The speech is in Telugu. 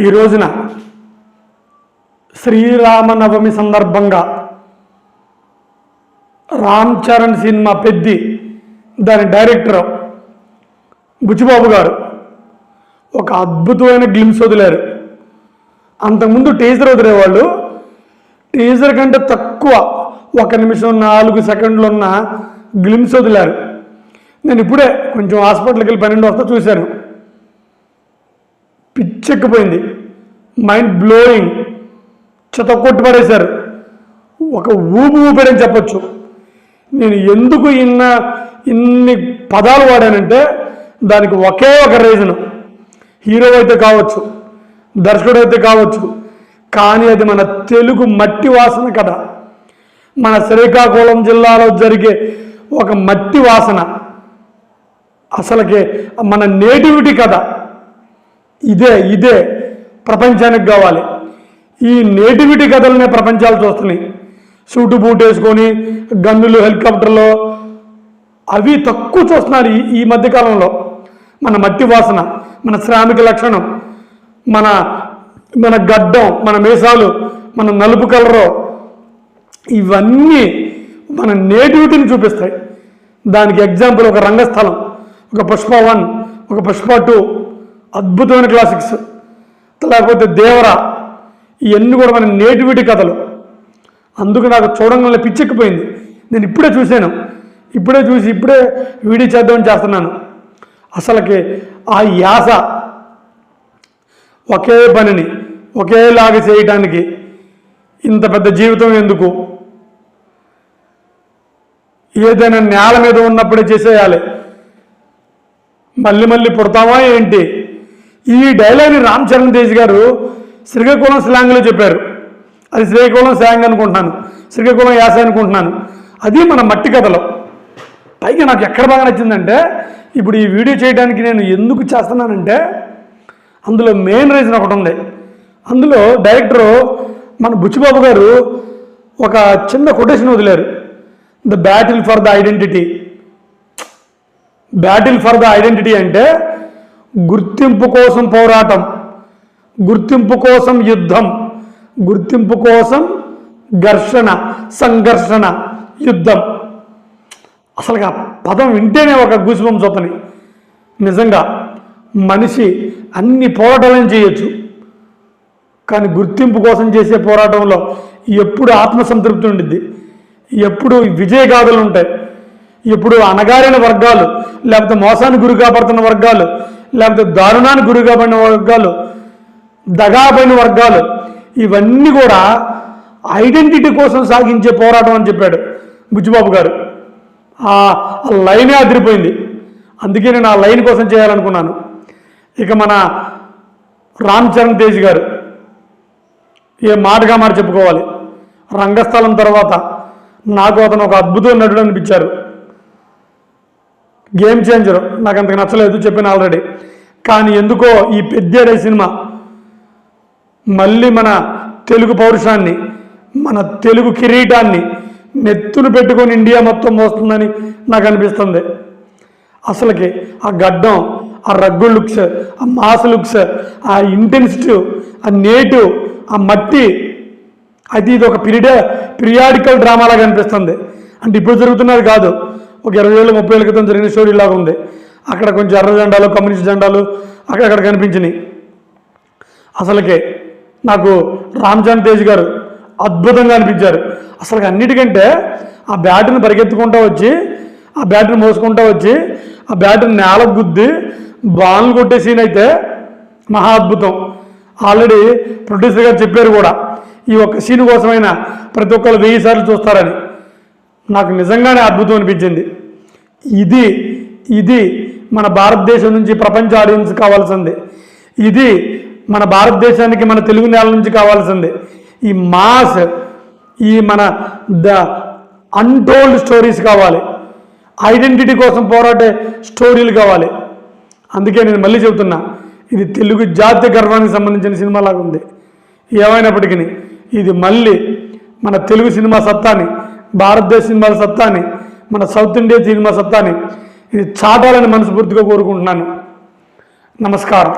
ఈ రోజున శ్రీరామనవమి సందర్భంగా రామ్ చరణ్ సినిమా పెద్ది దాని డైరెక్టర్ బుచ్చిబాబు గారు ఒక అద్భుతమైన గ్లిమ్స్ వదిలారు. అంతకుముందు టీజర్ వదిలేవాళ్ళు టీజర్ కంటే తక్కువ 1 నిమిషం 4 సెకండ్లు ఉన్న గ్లిమ్స్ వదిలారు. నేను ఇప్పుడే కొంచెం హాస్పిటల్కి వెళ్ళి 12 వస్తా చూశాను. పిచ్చెక్కిపోయింది, మైండ్ బ్లోయింగ్, చెతకొట్టి పడేశారు. ఒక ఊపిరని చెప్పచ్చు. నేను ఎందుకు ఇన్ని పదాలు వాడానంటే దానికి ఒకే ఒక రీజను. హీరో అయితే కావచ్చు, దర్శకుడు అయితే కావచ్చు, కానీ అది మన తెలుగు మట్టి వాసన కథ. మన శ్రీకాకుళం జిల్లాలో జరిగే ఒక మట్టి వాసన, అసలుకి మన నేటివిటీ కథ. ఇదే ప్రపంచానికి కావాలి. ఈ నేటివిటీ కథలనే ప్రపంచాలు చూస్తున్నాయి. సూటు బూట్ వేసుకొని గన్నులు, హెలికాప్టర్లో అవి తక్కువ చూస్తున్నారు ఈ మధ్యకాలంలో. మన మట్టి వాసన, మన శ్రామిక లక్షణం, మన గడ్డం, మన మీసాలు, మన నలుపు కలరు, ఇవన్నీ మన నేటివిటీని చూపిస్తాయి. దానికి ఎగ్జాంపుల్ ఒక రంగస్థలం, ఒక పుష్ప 1, ఒక పుష్ప 2 అద్భుతమైన క్లాసిక్స్, లేకపోతే దేవరా, ఇవన్నీ కూడా మన నేటివిటీ కథలు. అందుకు నాకు చూడంగానే పిచ్చెక్కిపోయింది. నేను ఇప్పుడే చూశాను, ఇప్పుడే వీడియో చేద్దామని చేస్తున్నాను. అసలుకి ఆ యాస, ఒకే పనిని ఒకేలాగా చేయటానికి ఇంత పెద్ద జీవితం ఎందుకు? ఏదైనా నేల మీద ఉన్నప్పుడే చేసేయాలి, మళ్ళీ పుడతామా ఏంటి? ఈ డైలాగ్ని రామ్ చరణ్ తేజ్ గారు శ్రీకాకుళం స్లాంగ్లో చెప్పారు. అది శ్రీకాకుళం స్లాంగ్ అనుకుంటున్నాను, శ్రీకాకుళం యాస అనుకుంటున్నాను. అది మన మట్టి కథలో. పైగా నాకు ఎక్కడ బాగా నచ్చిందంటే, ఇప్పుడు ఈ వీడియో చేయడానికి నేను ఎందుకు చేస్తున్నానంటే అందులో మెయిన్ రీజన్ ఒకటి ఉంది. అందులో డైరెక్టరు మన బుచ్చిబాబు గారు ఒక చిన్న కొటేషన్ వదిలారు, the battle for the identity. Battle for the identity అంటే గుర్తింపు కోసం పోరాటం, గుర్తింపు కోసం యుద్ధం, గుర్తింపు కోసం ఘర్షణ, సంఘర్షణ, యుద్ధం. అసలు ఆ పదం వింటేనే ఒక గూస్బంప్స్ వస్తున్నాయి. నిజంగా మనిషి అన్ని పోరాటాలను చేయొచ్చు, కానీ గుర్తింపు కోసం చేసే పోరాటంలో ఎప్పుడు ఆత్మసంతృప్తి ఉండిద్ది, ఎప్పుడు విజయగాథలు ఉంటాయి, ఎప్పుడు అణగారిన వర్గాలు, లేకపోతే మోసానికి గురి కాబడుతున్న వర్గాలు, లేకపోతే దారుణానికి గురి కాబడిన వర్గాలు, దగాపైన వర్గాలు, ఇవన్నీ కూడా ఐడెంటిటీ కోసం సాగించే పోరాటం అని చెప్పాడు బుచ్చిబాబు గారు. ఆ లైనే అదిరిపోయింది. అందుకే నేను ఆ లైన్ కోసం చేయాలనుకున్నాను. ఇక మన రామ్ చరణ్ తేజ్ గారు ఏ మాటగా మాట చెప్పుకోవాలి. రంగస్థలం తర్వాత నాకు అతను ఒక అద్భుతమైన నటుడు అనిపించారు. గేమ్ చేంజర్, నాకు అంతకు నచ్చలేదు, చెప్పాను ఆల్రెడీ. కానీ ఎందుకో ఈ పెద్ద సినిమా మళ్ళీ మన తెలుగు పౌరుషాన్ని, మన తెలుగు కిరీటాన్ని నెత్తును పెట్టుకొని ఇండియా మొత్తం మోస్తుందని నాకు అనిపిస్తుంది. అసలుకి ఆ గడ్డం, ఆ రగ్గు లుక్స్, ఆ మాస్ లుక్స్, ఆ ఇంటెన్సిటీ, ఆ నేటివ్, ఆ మట్టి, అది ఇది ఒక పీరియాడికల్ డ్రామాలాగా అనిపిస్తుంది. అంటే ఇప్పుడు జరుగుతున్నది కాదు, ఒక 20 ఏళ్ళు 30 ఏళ్ళ క్రితం జరిగిన స్టోరీ లాగా ఉంది. అక్కడ కొంచెం ఎర్ర జెండాలు, కమ్యూనిస్ట్ జెండాలు అక్కడక్కడ కనిపించినాయి. అసలుకే నాకు రామ్ చరణ్ తేజ్ గారు అద్భుతంగా అనిపించారు. అసలు అన్నిటికంటే ఆ బ్యాట్ని పరిగెత్తుకుంటూ వచ్చి, ఆ బ్యాట్ని మోసుకుంటూ వచ్చి, ఆ బ్యాట్ని నేలకు గుద్ది బాల్ని కొట్టే సీన్ అయితే మహా అద్భుతం. ఆల్రెడీ ప్రొడ్యూసర్ గారు చెప్పారు కూడా, ఈ ఒక్క సీన్ కోసమైనా ప్రతి ఒక్కరు 1000 సార్లు చూస్తారని. నాకు నిజంగానే అద్భుతం అనిపించింది. ఇది మన భారతదేశం నుంచి ప్రపంచ ఆడియన్స్ కావాల్సింది. ఇది మన భారతదేశానికి, మన తెలుగు నేల నుంచి కావాల్సింది. ఈ మాస్, ఈ మన ద అన్టోల్డ్ స్టోరీస్ కావాలి, ఐడెంటిటీ కోసం పోరాడే స్టోరీలు కావాలి. అందుకే నేను మళ్ళీ చెబుతున్నా, ఇది తెలుగు జాతి గర్వానికి సంబంధించిన సినిమా లాగా ఉంది. ఏమైనప్పటికీ ఇది మళ్ళీ మన తెలుగు సినిమా సత్తాని, భారతదేశ సినిమాల సత్తాని, మన సౌత్ ఇండియా సినిమా సత్తాని ఇది చాటాలని మనస్ఫూర్తిగా కోరుకుంటున్నాను. నమస్కారం.